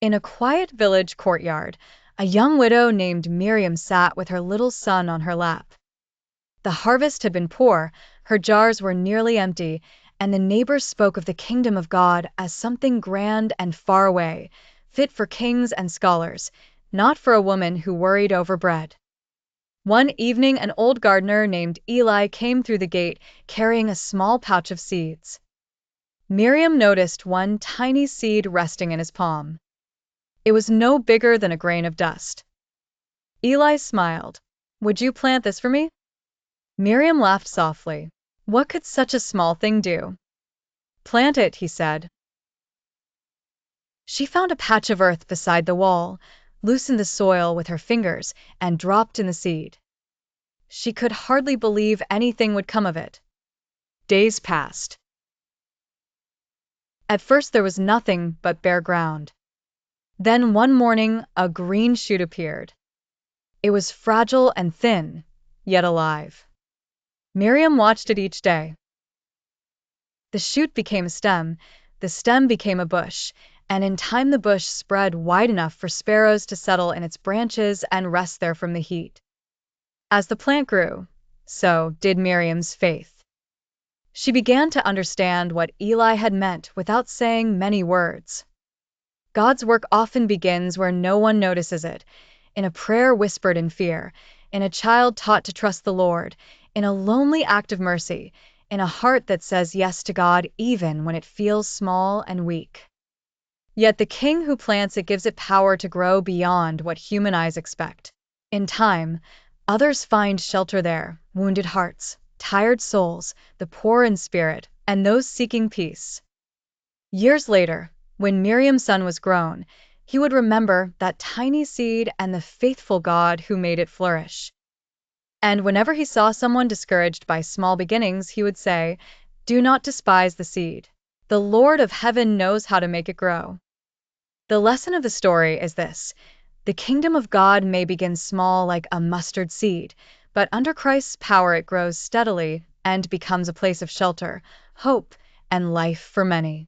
In a quiet village courtyard, a young widow named Miriam sat with her little son on her lap. The harvest had been poor, her jars were nearly empty, and the neighbors spoke of the kingdom of God as something grand and far away, fit for kings and scholars, not for a woman who worried over bread. One evening, an old gardener named Eli came through the gate carrying a small pouch of seeds. Miriam noticed one tiny seed resting in his palm. It was no bigger than a grain of dust. Eli smiled. "Would you plant this for me?" Miriam laughed softly. What could such a small thing do? "Plant it," he said. She found a patch of earth beside the wall, loosened the soil with her fingers, and dropped in the seed. She could hardly believe anything would come of it. Days passed. At first there was nothing but bare ground. Then one morning a green shoot appeared. It was fragile and thin, yet alive. Miriam watched it each day. The shoot became a stem, the stem became a bush, and in time the bush spread wide enough for sparrows to settle in its branches and rest there from the heat. As the plant grew, so did Miriam's faith. She began to understand what Eli had meant without saying many words. God's work often begins where no one notices it, in a prayer whispered in fear, in a child taught to trust the Lord, in a lonely act of mercy, in a heart that says yes to God even when it feels small and weak. Yet the king who plants it gives it power to grow beyond what human eyes expect. In time, others find shelter there, wounded hearts, tired souls, the poor in spirit, and those seeking peace. Years later, when Miriam's son was grown, he would remember that tiny seed and the faithful God who made it flourish. And whenever he saw someone discouraged by small beginnings, he would say, "Do not despise the seed. The Lord of heaven knows how to make it grow." The lesson of the story is this: the kingdom of God may begin small like a mustard seed, but under Christ's power it grows steadily and becomes a place of shelter, hope, and life for many.